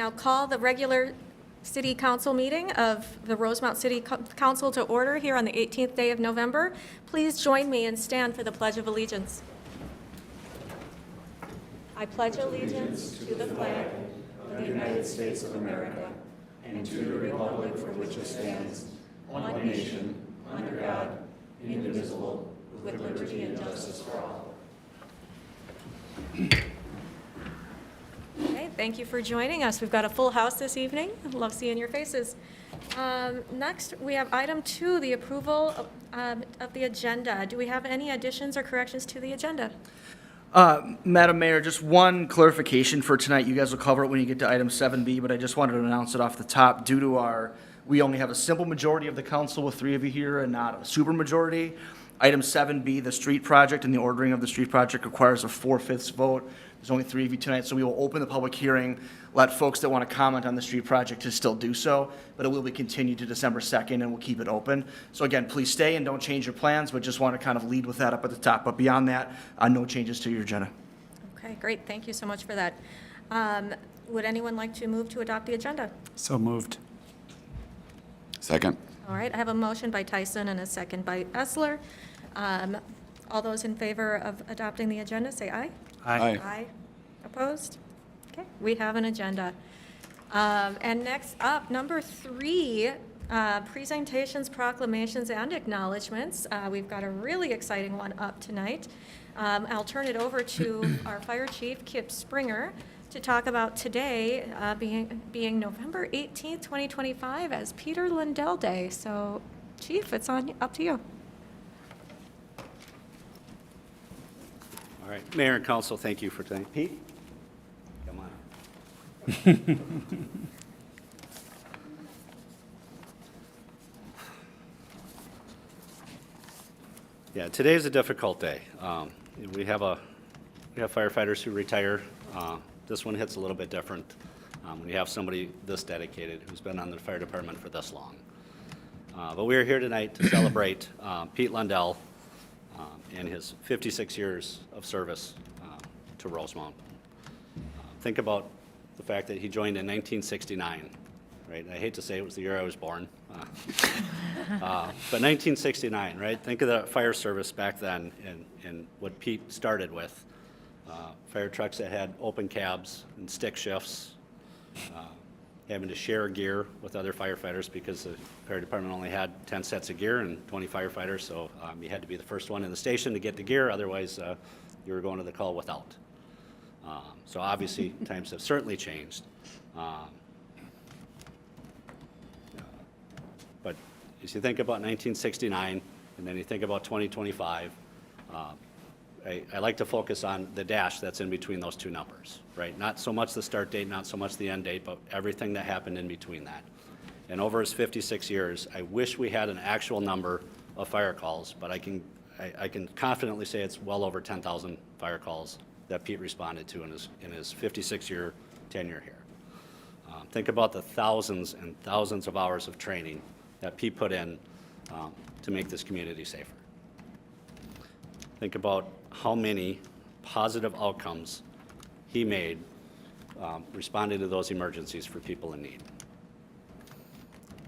now call the regular City Council meeting of the Rosemount City Council to order here on the 18th day of November. Please join me and stand for the Pledge of Allegiance. I pledge allegiance to the flag of the United States of America and to the republic for which it stands, one nation, under God, indivisible, with liberty and justice for all. Okay, thank you for joining us. We've got a full house this evening. Love seeing your faces. Next, we have item 2, the approval of the agenda. Do we have any additions or corrections to the agenda? Madam Mayor, just one clarification for tonight. You guys will cover it when you get to item 7B, but I just wanted to announce it off the top. Due to we only have a simple majority of the council with 3 of you here and not a super majority. Item 7B, the street project and the ordering of the street project requires a 4/5 vote. There's only 3 of you tonight, so we will open the public hearing, let folks that want to comment on the street project to still do so, but it will be continued to December 2nd and we'll keep it open. So again, please stay and don't change your plans, but just want to kind of lead with that up at the top. But beyond that, no changes to your agenda. Okay, great. Thank you so much for that. Would anyone like to move to adopt the agenda? So moved. Second. All right, I have a motion by Tyson and a second by Essler. All those in favor of adopting the agenda, say aye. Aye. Aye. Opposed? Okay, we have an agenda. And next up, number 3, presentations, proclamations, and acknowledgements. We've got a really exciting one up tonight. I'll turn it over to our fire chief, Kip Springer, to talk about today being November 18th, 2025 as Peter Lundell Day. So, Chief, it's up to you. All right, Mayor and Council, thank you for tonight. Pete, come on. Yeah, today's a difficult day. We have firefighters who retire. This one hits a little bit different when you have somebody this dedicated who's been on the fire department for this long. But we are here tonight to celebrate Pete Lundell and his 56 years of service to Rosemount. Think about the fact that he joined in 1969, right? I hate to say it was the year I was born, but 1969, right? Think of the fire service back then and what Pete started with. Fire trucks that had open cabs and stick shifts, having to share gear with other firefighters because the fire department only had 10 sets of gear and 20 firefighters, so you had to be the first one in the station to get the gear, otherwise you were going to the call without. So obviously times have certainly changed. But as you think about 1969 and then you think about 2025, I like to focus on the dash that's in between those two numbers, right? Not so much the start date, not so much the end date, but everything that happened in between that. And over his 56 years, I wish we had an actual number of fire calls, but I can confidently say it's well over 10,000 fire calls that Pete responded to in his 56-year tenure here. Think about the thousands and thousands of hours of training that Pete put in to make this community safer. Think about how many positive outcomes he made responding to those emergencies for people in need.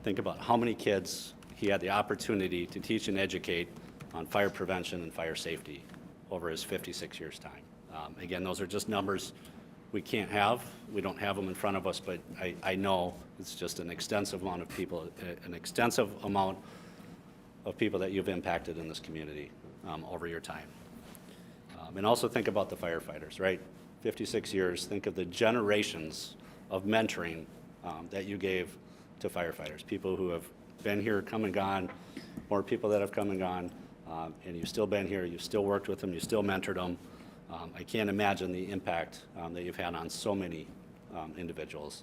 Think about how many kids he had the opportunity to teach and educate on fire prevention and fire safety over his 56 years' time. Again, those are just numbers we can't have. We don't have them in front of us, but I know it's just an extensive amount of people, an extensive amount of people that you've impacted in this community over your time. And also think about the firefighters, right? 56 years, think of the generations of mentoring that you gave to firefighters, people who have been here, come and gone, more people that have come and gone, and you've still been here, you've still worked with them, you still mentored them. I can't imagine the impact that you've had on so many individuals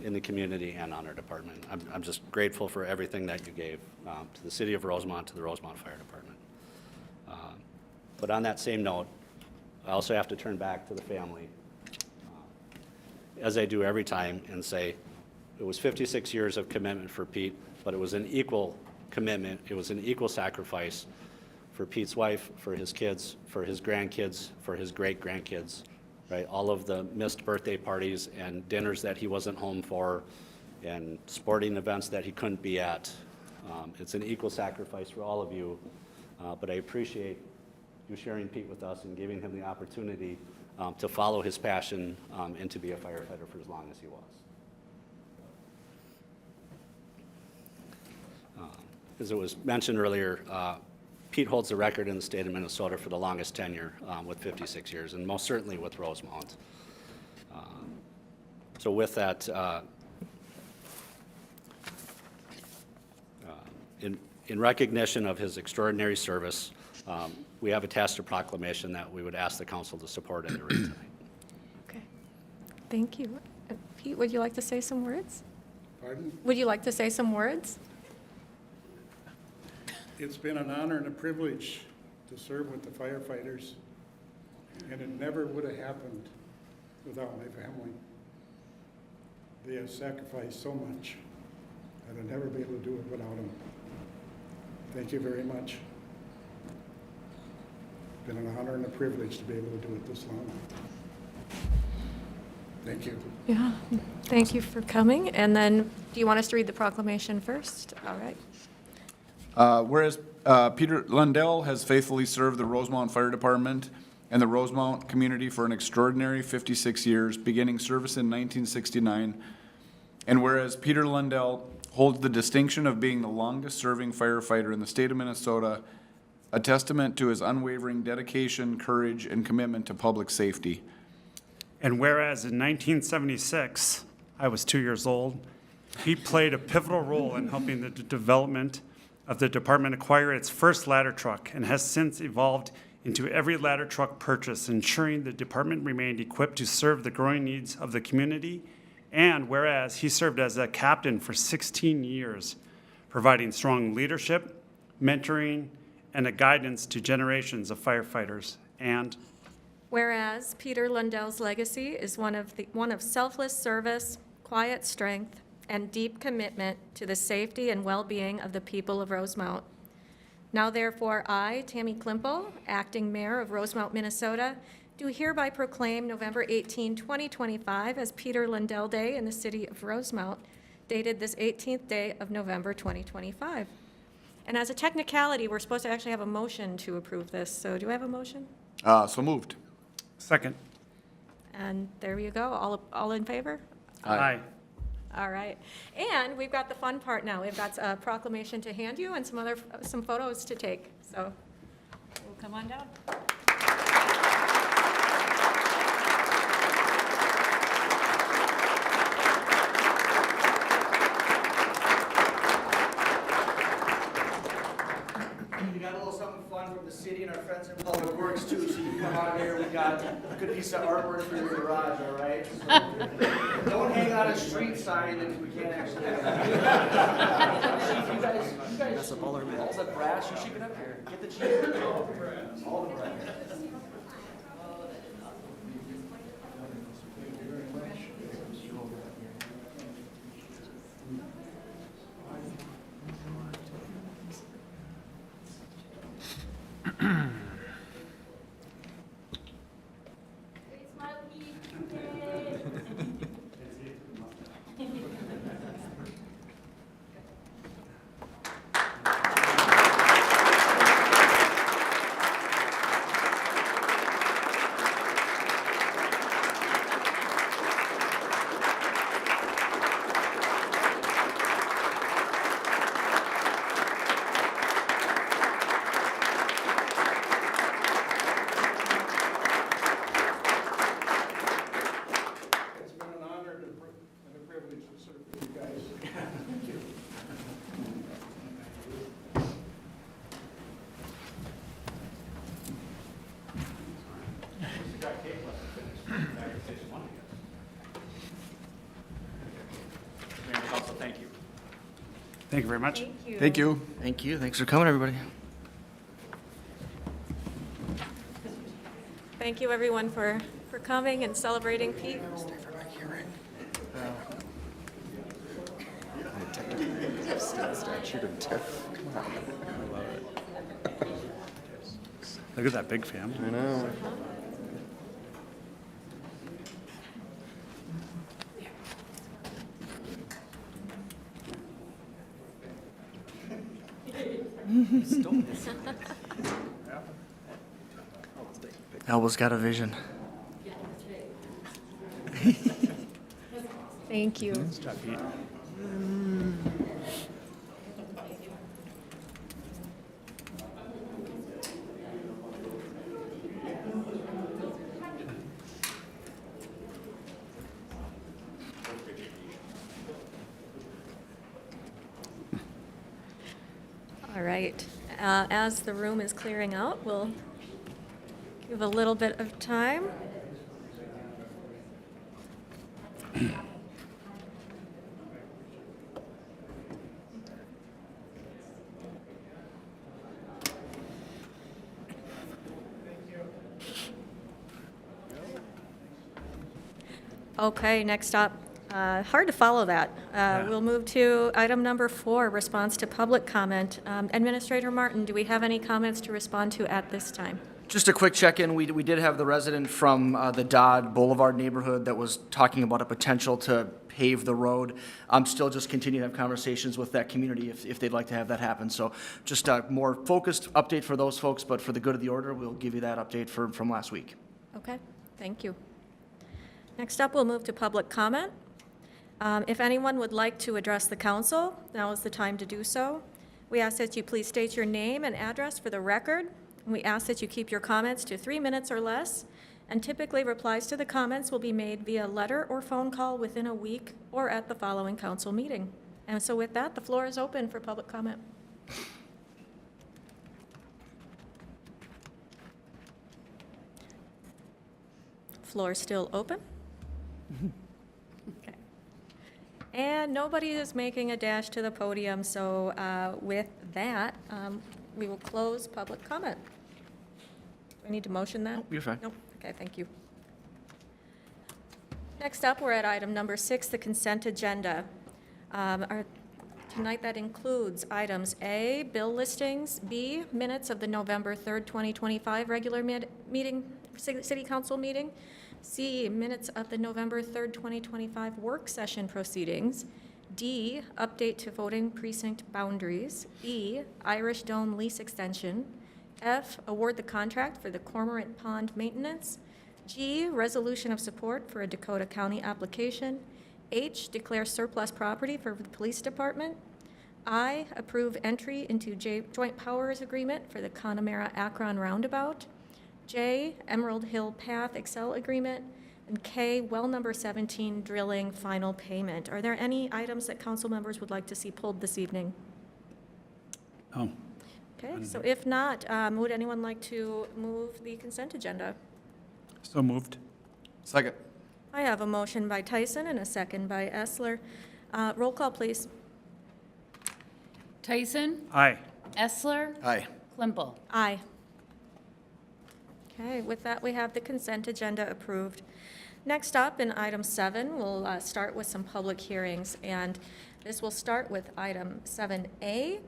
in the community and on our department. I'm just grateful for everything that you gave to the city of Rosemount, to the Rosemount Fire Department. But on that same note, I also have to turn back to the family, as I do every time, and say it was 56 years of commitment for Pete, but it was an equal commitment, it was an equal sacrifice for Pete's wife, for his kids, for his grandkids, for his great-grandkids, right? All of the missed birthday parties and dinners that he wasn't home for, and sporting events that he couldn't be at. It's an equal sacrifice for all of you, but I appreciate you sharing Pete with us and giving him the opportunity to follow his passion and to be a firefighter for as long as he was. As it was mentioned earlier, Pete holds the record in the state of Minnesota for the longest tenure with 56 years, and most certainly with Rosemount. So with that, in recognition of his extraordinary service, we have attached a proclamation that we would ask the council to support and to read tonight. Okay, thank you. Pete, would you like to say some words? Pardon? Would you like to say some words? It's been an honor and a privilege to serve with the firefighters, and it never would have happened without my family. They have sacrificed so much. I'd never be able to do it without them. Thank you very much. It's been an honor and a privilege to be able to do it this long. Thank you. Yeah, thank you for coming. And then, do you want us to read the proclamation first? All right. Whereas Peter Lundell has faithfully served the Rosemount Fire Department and the Rosemount community for an extraordinary 56 years, beginning service in 1969. And whereas Peter Lundell holds the distinction of being the longest-serving firefighter in the state of Minnesota, a testament to his unwavering dedication, courage, and commitment to public safety. And whereas in 1976, I was 2 years old, he played a pivotal role in helping the development of the department acquire its first ladder truck and has since evolved into every ladder truck purchase, ensuring the department remained equipped to serve the growing needs of the community. And whereas he served as a captain for 16 years, providing strong leadership, mentoring, and a guidance to generations of firefighters. And Whereas Peter Lundell's legacy is one of selfless service, quiet strength, and deep commitment to the safety and well-being of the people of Rosemount. Now therefore, I, Tammy Klimple, acting mayor of Rosemount, Minnesota, do hereby proclaim November 18, 2025 as Peter Lundell Day in the city of Rosemount, dated this 18th day of November 2025. And as a technicality, we're supposed to actually have a motion to approve this. So do I have a motion? So moved. second. And there you go. All in favor? Aye. All right. And we've got the fun part now. We've got a proclamation to hand you and some photos to take. So we'll come on down. We got a little something fun from the city and our friends in Public Works too, so you can come out here. We got a good piece of artwork for your garage, all right? So don't hang out a street sign that we can't actually have. You guys, all the brass, you should get up here. Get the chief. All the brass. It's been an honor and a privilege to serve with you guys. Thank you. Thank you. Thank you very much. Thank you. Thank you. Thank you. Thanks for coming, everybody. Thank you, everyone, for coming and celebrating Pete. Look at that big family. I know. Elbo's got a vision. Thank you. All right. As the room is clearing out, we'll give a little bit of time. Okay, next up, hard to follow that. We'll move to item number 4, response to public comment. Administrator Martin, do we have any comments to respond to at this time? Just a quick check-in. We did have the resident from the Dodd Boulevard neighborhood that was talking about a potential to pave the road. I'm still just continuing to have conversations with that community if they'd like to have that happen. So just a more focused update for those folks, but for the good of the order, we'll give you that update from last week. Okay, thank you. Next up, we'll move to public comment. If anyone would like to address the council, now is the time to do so. We ask that you please state your name and address for the record. We ask that you keep your comments to 3 minutes or less, and typically replies to the comments will be made via letter or phone call within a week or at the following council meeting. And so with that, the floor is open for public comment. Floor still open? Okay. And nobody is making a dash to the podium, so with that, we will close public comment. Do I need to motion that? You're fine. Nope. Okay, thank you. Next up, we're at item number 6, the consent agenda. Tonight, that includes items A, bill listings, B, minutes of the November 3rd, 2025 regular meeting, city council meeting, C, minutes of the November 3rd, 2025 work session proceedings, D, update to voting precinct boundaries, E, Irish Dome lease extension, F, award the contract for the Cormorant Pond maintenance, G, resolution of support for a Dakota County application, H, declare surplus property for the police department, I, approve entry into joint powers agreement for the Connemara Akron roundabout, J, Emerald Hill Path Excel agreement, and K, well number 17, drilling final payment. Are there any items that council members would like to see pulled this evening? Oh, Okay, so if not, would anyone like to move the consent agenda? so moved. Second. I have a motion by Tyson and a second by Essler. Roll call, please. Tyson, Aye. Essler, Aye. Klimple. Aye. Okay, with that, we have the consent agenda approved. Next up, in item 7, we'll start with some public hearings, and this will start with item 7A,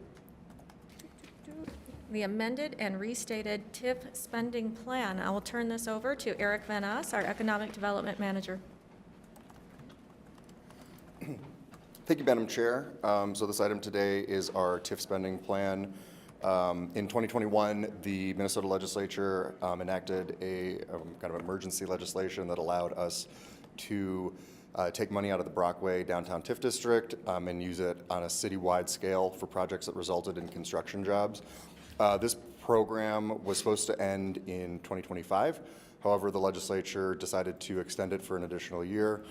the amended and restated TIF spending plan. I will turn this over to Eric Van Oss, our Economic Development Manager. Thank you, Madam Chair. So this item today is our TIF spending plan. In 2021, the Minnesota legislature enacted a kind of emergency legislation that allowed us to take money out of the Brockway downtown TIF district and use it on a citywide scale for projects that resulted in construction jobs. This program was supposed to end in 2025. However, the legislature decided to extend it for an additional year.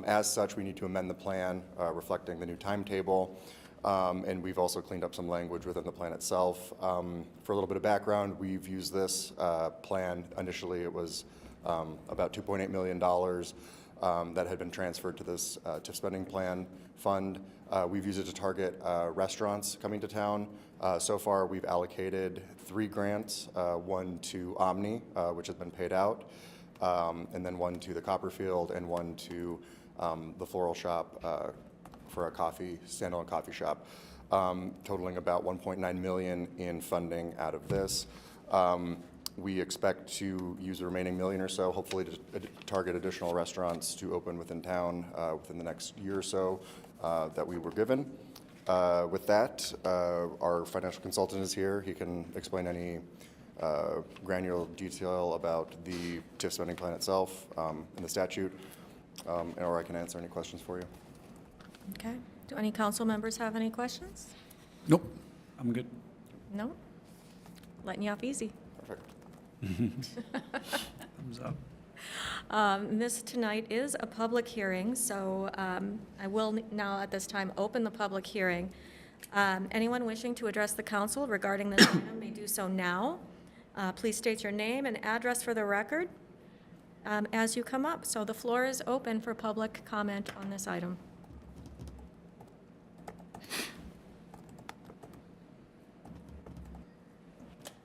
As such, we need to amend the plan reflecting the new timetable. And we've also cleaned up some language within the plan itself. For a little bit of background, we've used this plan. Initially, it was about $2.8 million that had been transferred to this TIF spending plan fund. We've used it to target restaurants coming to town. So far, we've allocated 3 grants, one to Omni, which has been paid out, and then one to the Copperfield and one to the Floral Shop for a standalone coffee shop, totaling about $1.9 million in funding out of this. We expect to use the remaining $1 million or so, hopefully to target additional restaurants to open within town within the next year or so that we were given. With that, our financial consultant is here. He can explain any granular detail about the TIF spending plan itself and the statute, or I can answer any questions for you. Okay. Do any council members have any questions? Nope, I'm good. No? Letting you off easy. Perfect. Thumbs up. This tonight is a public hearing, so I will now at this time open the public hearing. Anyone wishing to address the council regarding this item may do so now. Please state your name and address for the record as you come up. So the floor is open for public comment on this item.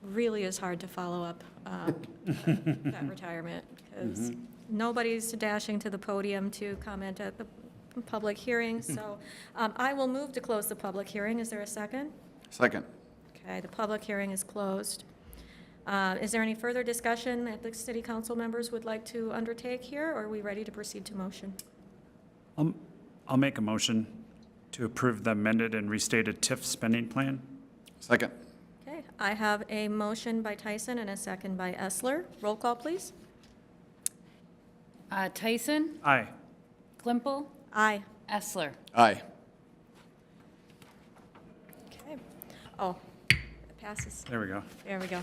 Really is hard to follow up that retirement because nobody's dashing to the podium to comment at the public hearing. So I will move to close the public hearing. Is there a second? Second. Okay, the public hearing is closed. Is there any further discussion that the city council members would like to undertake here, or are we ready to proceed to motion? I'll make a motion to approve the amended and restated TIF spending plan. Second. Okay, I have a motion by Tyson and a second by Essler. Roll call, please. Tyson, Aye. Klimple, Aye. Essler. Aye. Okay. Oh, it passes. There we go. There we go.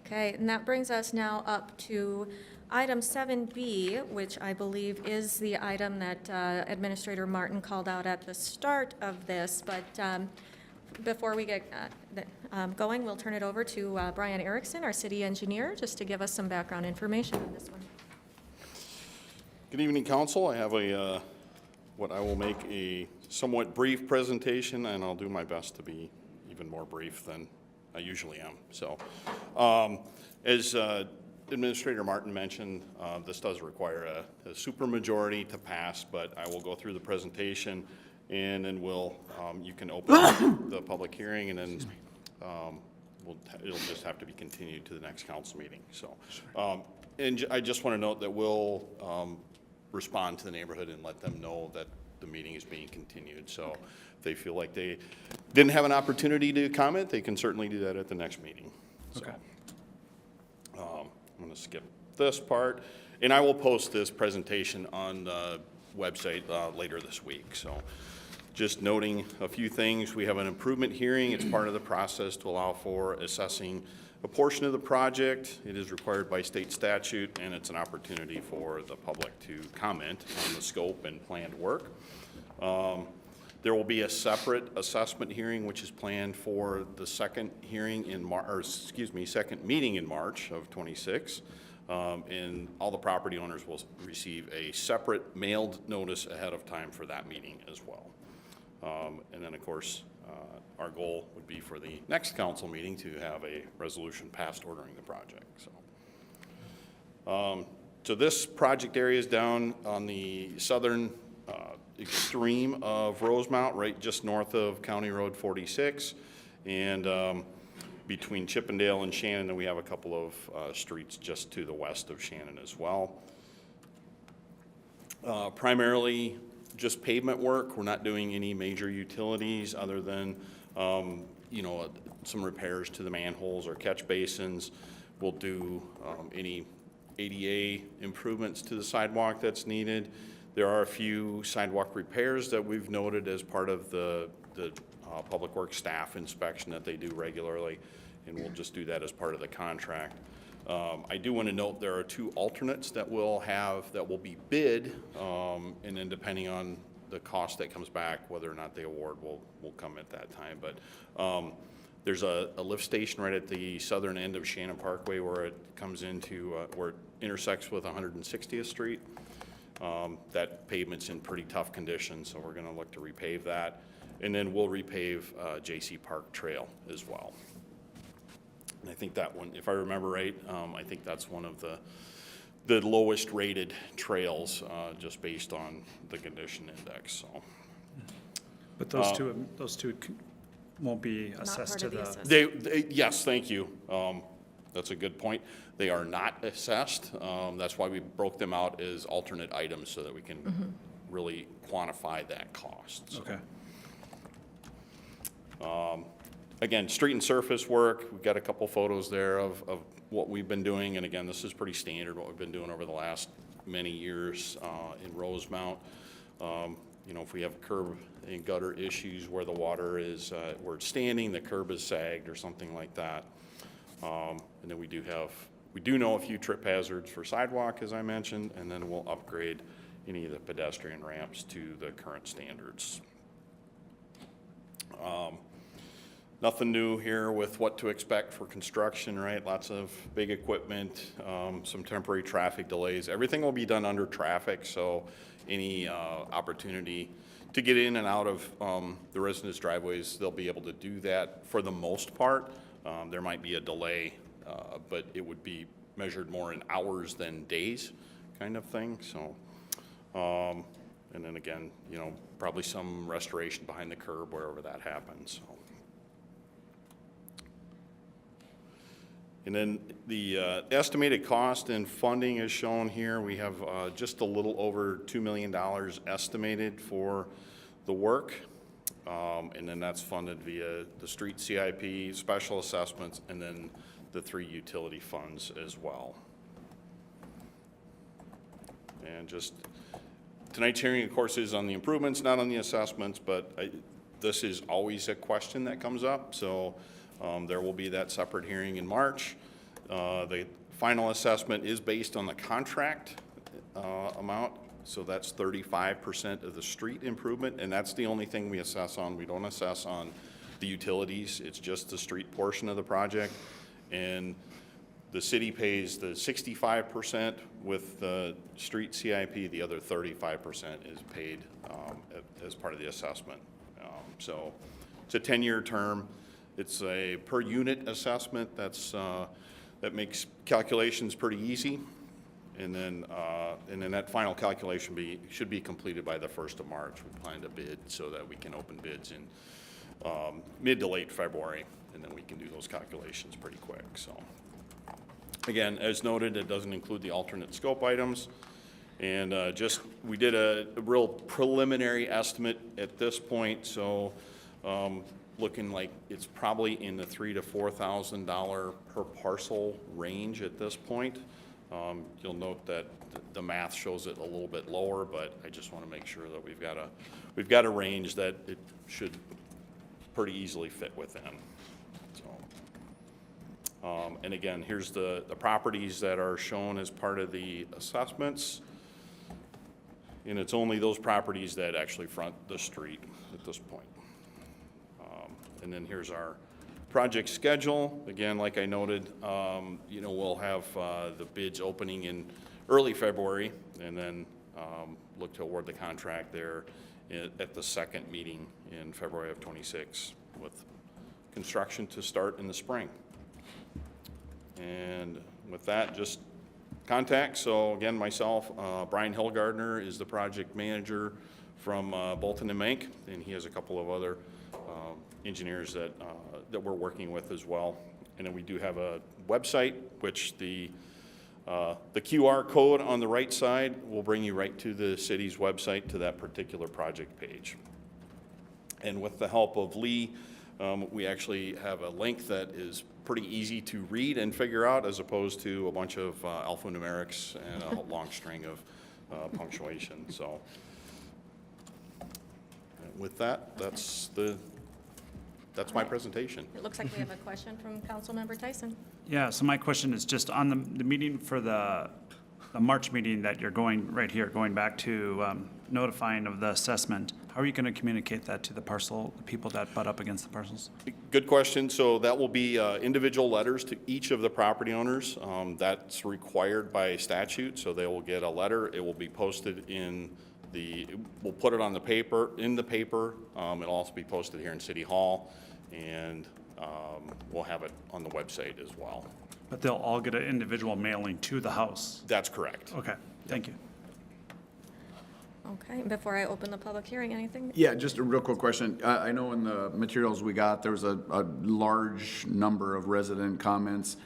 Okay, and that brings us now up to item 7B, which I believe is the item that Administrator Martin called out at the start of this. But before we get going, we'll turn it over to Brian Erickson, our city engineer, just to give us some background information on this one. Good evening, council. I have what I will make a somewhat brief presentation, and I'll do my best to be even more brief than I usually am. So, as Administrator Martin mentioned, this does require a supermajority to pass, but I will go through the presentation, and then you can open the public hearing, and then it'll just have to be continued to the next council meeting. So, and I just want to note that we'll respond to the neighborhood and let them know that the meeting is being continued. So if they feel like they didn't have an opportunity to comment, they can certainly do that at the next meeting. Okay. So, I'm going to skip this part, and I will post this presentation on the website later this week. So just noting a few things. We have an improvement hearing. It's part of the process to allow for assessing a portion of the project. It is required by state statute, and it's an opportunity for the public to comment on the scope and planned work. There will be a separate assessment hearing, which is planned for the second hearing in second meeting in March of 26. And all the property owners will receive a separate mailed notice ahead of time for that meeting as well. And then, of course, our goal would be for the next council meeting to have a resolution passed ordering the project. So this project area is down on the southern extreme of Rosemount, right just north of County Road 46, and between Chippendale and Shannon, and we have a couple of streets just to the west of Shannon as well. Primarily just pavement work. We're not doing any major utilities other than some repairs to the manholes or catch basins. We'll do any ADA improvements to the sidewalk that's needed. There are a few sidewalk repairs that we've noted as part of the Public Works staff inspection that they do regularly, and we'll just do that as part of the contract. I do want to note there are 2 alternates that will be bid, and then depending on the cost that comes back, whether or not they award will come at that time. But there's a lift station right at the southern end of Shannon Parkway where it comes into, where it intersects with 160th Street. That pavement's in pretty tough condition, so we're going to look to repave that. And then we'll repave J.C. Park Trail as well. And I think that one, if I remember right, I think that's one of the lowest rated trails just based on the condition index. So. But those two won't be Not assessed part to of the the. assessment. Yes, thank you. That's a good point. They are not assessed. That's why we broke them out as alternate items so that we can really quantify that cost. So. Okay. Again, street and surface work, we've got a couple photos there of what we've been doing, and again, this is pretty standard, what we've been doing over the last many years in Rosemount. You know, if we have curb and gutter issues where the water is, where it's standing, the curb is sagged or something like that. And then we do know a few trip hazards for sidewalk, as I mentioned, and then we'll upgrade any of the pedestrian ramps to the current standards. Nothing new here with what to expect for construction, right? Lots of big equipment, some temporary traffic delays. Everything will be done under traffic, so any opportunity to get in and out of the residents' driveways, they'll be able to do that for the most part. There might be a delay, but it would be measured more in hours than days kind of thing. So, and then again, you know, probably some restoration behind the curb wherever that happens. So. And then the estimated cost and funding is shown here. We have just a little over $2 million estimated for the work. And then that's funded via the street CIP, special assessments, and then the 3 utility funds as well. And just tonight's hearing, of course, is on the improvements, not on the assessments, but this is always a question that comes up. So there will be that separate hearing in March. The final assessment is based on the contract amount, so that's 35% of the street improvement, and that's the only thing we assess on. We don't assess on the utilities. It's just the street portion of the project, and the city pays the 65% with the street CIP. The other 35% is paid as part of the assessment. So it's a 10-year term. It's a per unit assessment. That makes calculations pretty easy. And then that final calculation should be completed by the 1st of March. We plan to bid so that we can open bids in mid to late February, and then we can do those calculations pretty quick. So again, as noted, it doesn't include the alternate scope items. And we did a real preliminary estimate at this point. So looking like it's probably in the $3,000 to $4,000 per parcel range at this point. You'll note that the math shows it a little bit lower, but I just want to make sure that we've got a range that it should pretty easily fit within. So, and again, here's the properties that are shown as part of the assessments, and it's only those properties that actually front the street at this point. And then here's our project schedule. Again, like I noted, you know, we'll have the bids opening in early February, and then look to award the contract there at the second meeting in February of '26, with construction to start in the spring. And with that, just contact. So again, myself, Brian Hillgardner is the project manager from Bolton and Mank, and he has a couple of other engineers that we're working with as well. And then we do have a website, which the QR code on the right side will bring you right to the city's website, to that particular project page. And with the help of Lee, we actually have a link that is pretty easy to read and figure out, as opposed to a bunch of alphanumerics and a long string of punctuation. So with that, that's my presentation. It looks like we have a question from Councilmember Tyson. Yeah, so my question is just on the meeting for the March meeting that you're going right here, going back to notifying of the assessment. How are you going to communicate that to the people that butt up against the parcels? Good question. So that will be individual letters to each of the property owners. That's required by statute, so they will get a letter. It will be posted we'll put it on the paper, it'll also be posted here in City Hall, and we'll have it on the website as well. But they'll all get an individual mailing to the house? That's correct. Okay, thank you. Okay, before I open the public hearing, anything? Yeah, just a real quick question. I know in the materials we got, there was a large number of resident comments,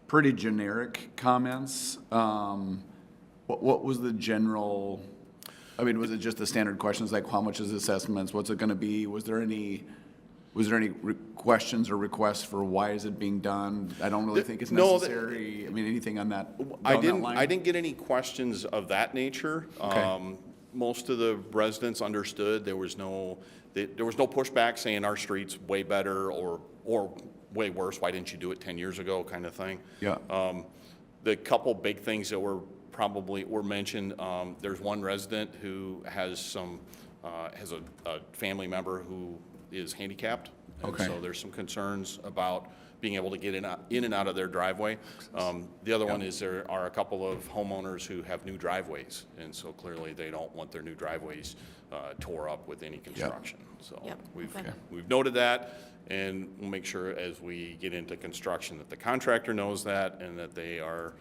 pretty generic comments. What was the general, I mean, was it just the standard questions like how much is assessments, what's it going to be? Was there any Was there any questions or requests for why is it being done? I don't really think it's No, necessary. I mean, anything on that? I down that didn't, line? I didn't get any questions of that nature. Okay. Most of the residents understood there was no pushback saying our street's way better or way worse. Why didn't you do it 10 years ago kind of thing? Yeah. The couple big things that were mentioned, there's one resident who has a family member who is handicapped. And Okay. so there's some concerns about being able to get in and out of their driveway. The other one is there are a couple of homeowners who have new driveways. And so clearly they don't want their new driveways tore up with any construction. So Yep. Okay. we've noted that, and we'll make sure as we get into construction that the contractor knows that and that they are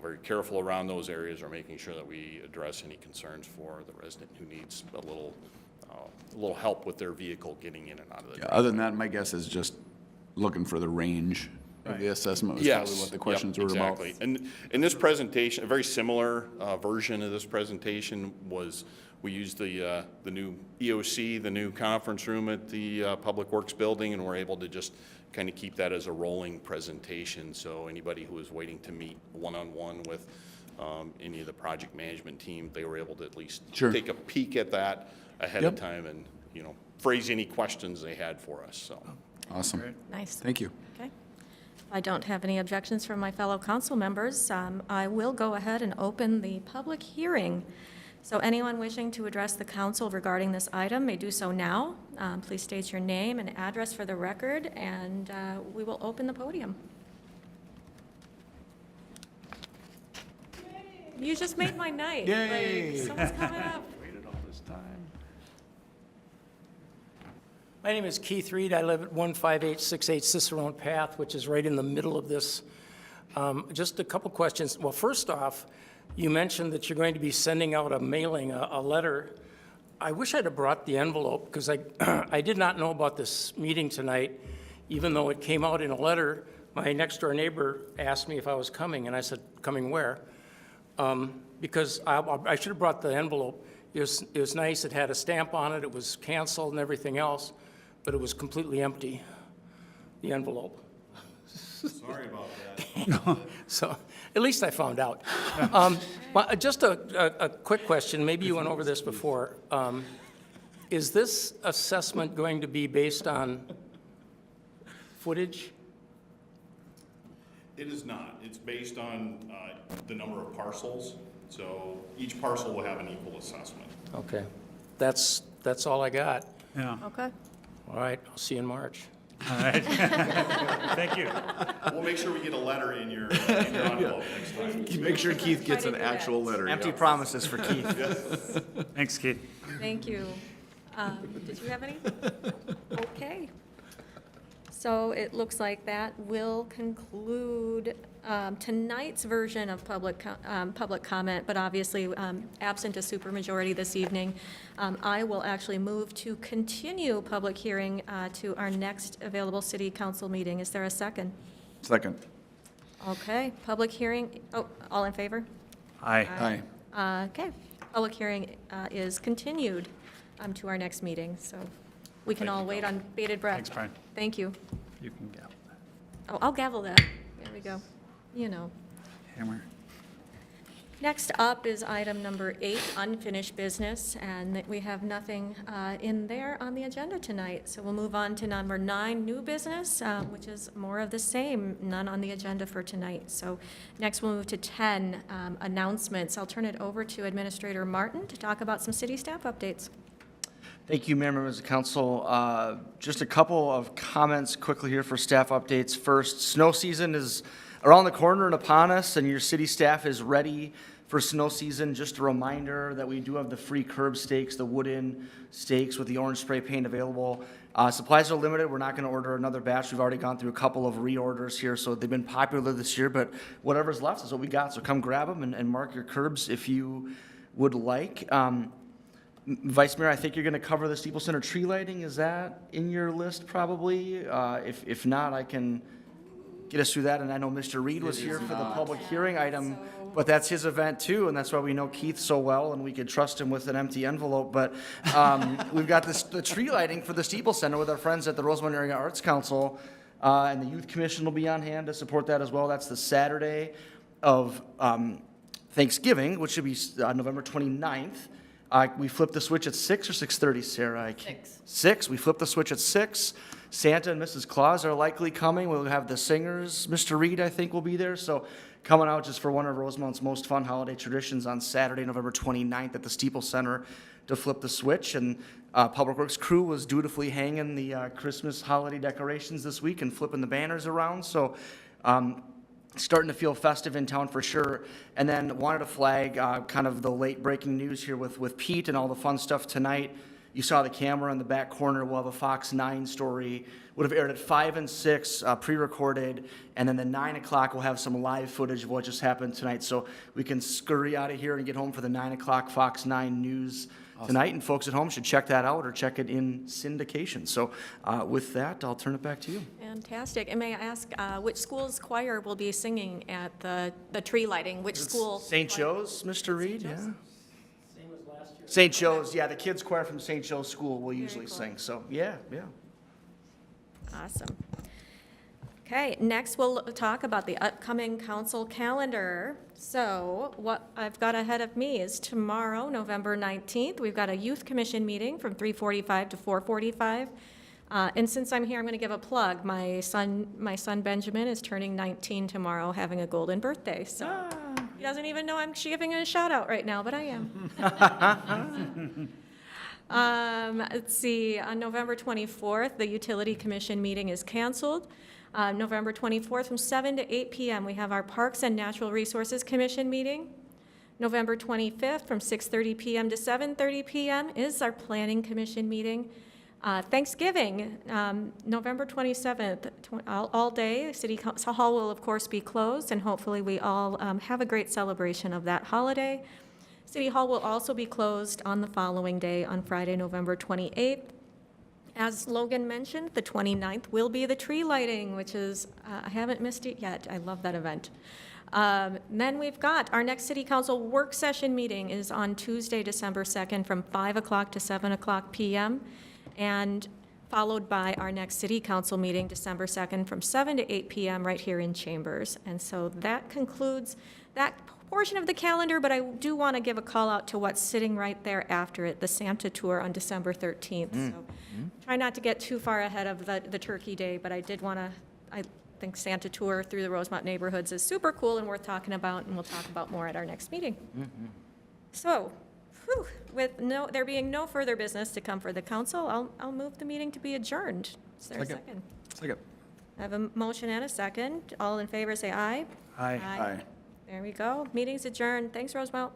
very careful around those areas, or making sure that we address any concerns for the resident who needs a little help with their vehicle getting in and out of the driveway. Other than that, my guess is just looking for the range of the assessment was probably what the questions were about. Exactly. And in this presentation, a very similar version of this presentation was, we used the new EOC, the new conference room at the Public Works Building, and we're able to just kind of keep that as a rolling presentation. So anybody who was waiting to meet one-on-one with any of the project management team, they were able to at least Sure. take a peek at that ahead of time and, phrase any questions they had for us, so. Awesome. Nice. Thank you. Okay. I don't have any objections from my fellow council members. I will go ahead and open the public hearing. So anyone wishing to address the council regarding this item may do so now. Please state your name and address for the record, and we will open the podium. You just made my night. Yay. Like, someone's coming up. Waited all this time. My name is Keith Reed. I live at 15868 Cicerone Path, which is right in the middle of this. Just a couple questions. Well, first off, you mentioned that you're going to be sending out a mailing, a letter. I wish I'd have brought the envelope, because I did not know about this meeting tonight, even though it came out in a letter. My next-door neighbor asked me if I was coming, and I said, coming where? Because I should have brought the envelope. It was nice. It had a stamp on it. It was canceled and everything else, but it was completely empty, the envelope. Sorry about that. So at least I found out. Well, just a quick question. Maybe you went over this before. Is this assessment going to be based on footage? It is not. It's based on the number of parcels. So each parcel will have an equal assessment. Okay. That's all I got. Yeah. Okay. All right. I'll see you in March. All right. Thank you. We'll make sure we get a letter in your envelope next time. Make sure Keith gets an Try to do actual that. letter. Empty yeah. promises for Keith. Thanks, Keith. Thank you. Did you have any? Okay. So it looks like that will conclude tonight's version of public comment, but obviously absent a supermajority this evening. I will actually move to continue public hearing to our next available city council meeting. Is there a second? Second. Okay, public hearing, all in favor? Aye. Aye. Okay, public hearing is continued to our next meeting, so we can all wait on bated breath. Thanks, Brian. Thank you. You can go. Oh, I'll gavel that. There we go. You know. Hammer. Next up is item number 8, unfinished business, and that we have nothing in there on the agenda tonight. So we'll move on to number 9, new business, which is more of the same, none on the agenda for tonight. So next we'll move to 10, announcements. I'll turn it over to Administrator Martin to talk about some city staff updates. Thank you, Mayor, members of council. Just a couple of comments quickly here for staff updates. First, snow season is around the corner and upon us, and your city staff is ready for snow season. Just a reminder that we do have the free curb stakes, the wooden stakes with the orange spray paint available. Supplies are limited. We're not going to order another batch. We've already gone through a couple of reorders here, so they've been popular this year, but whatever's left is what we got. So come grab them and mark your curbs if you would like. Vice Mayor, I think you're going to cover the Steeple Center tree lighting. Is that in your list probably? If not, I can get us through that. And I know Mr. Reed was here for the public hearing item, but that's his event too, and that's why we know Keith so well, and we could trust him with an empty envelope. But we've got the tree lighting for the Steeple Center with our friends at the Rosemont Area Arts Council, and the Youth Commission will be on hand to support that as well. That's the Saturday of Thanksgiving, which should be November 29th. We flip the switch at 6 or 6:30, Sarah? 6. We flip the switch at 6. Santa and Mrs. Claus are likely coming. We'll have the singers. Mr. Reed, I think, will be there. So coming out just for one of Rosemont's most fun holiday traditions on Saturday, November 29th at the Steeple Center to flip the switch. And Public Works crew was dutifully hanging the Christmas holiday decorations this week and flipping the banners around. So starting to feel festive in town for sure. And then wanted to flag kind of the late breaking news here with Pete and all the fun stuff tonight. You saw the camera in the back corner. We'll have a Fox 9 story. Would have aired at 5 and 6, pre-recorded. And then the 9 o'clock, we'll have some live footage of what just happened tonight. So we can scurry out of here and get home for the 9 o'clock Fox 9 news tonight. And folks at home should check that out or check it in syndication. So with that, I'll turn it back to you. Fantastic. And may I ask, which school's choir will be singing at the tree lighting? Which school? St. Joe's, Mr. Reed, yeah. St. Joe's, yeah, the kids choir from St. Joe's School will usually sing, so, yeah. Awesome. Okay, next we'll talk about the upcoming council calendar. So what I've got ahead of me is tomorrow, November 19th, we've got a youth commission meeting from 3:45 to 4:45. And since I'm here, I'm going to give a plug. My son Benjamin is turning 19 tomorrow, having a golden birthday, so. He doesn't even know I'm giving him a shout out right now, but I am. Let's see, on November 24th, the Utility Commission meeting is canceled. November 24th from 7 to 8 p.m., we have our Parks and Natural Resources Commission meeting. November 25th from 6:30 p.m. to 7:30 p.m. is our Planning Commission meeting. Thanksgiving, November 27th, all day. City Hall will, of course, be closed, and hopefully we all have a great celebration of that holiday. City Hall will also be closed on the following day, on Friday, November 28th. As Logan mentioned, the 29th will be the tree lighting, which is, I haven't missed it yet. I love that event. Then we've got our next City Council work session meeting is on Tuesday, December 2nd from 5 o'clock to 7 o'clock p.m. and followed by our next City Council meeting, December 2nd, from 7 to 8 p.m. right here in Chambers. And so that concludes that portion of the calendar, but I do want to give a call out to what's sitting right there after it, the Santa Tour on December 13th. So try not to get too far ahead of the Turkey Day, but I did want to, I think Santa Tour through the Rosemont neighborhoods is super cool and worth talking about, and we'll talk about more at our next meeting. So, with there being no further business to come for the council, I'll move the meeting to be adjourned. Is there a second? Second. I have a motion and a second. All in favor, say aye. Aye. There we go. Meeting's adjourned. Thanks, Rosemont.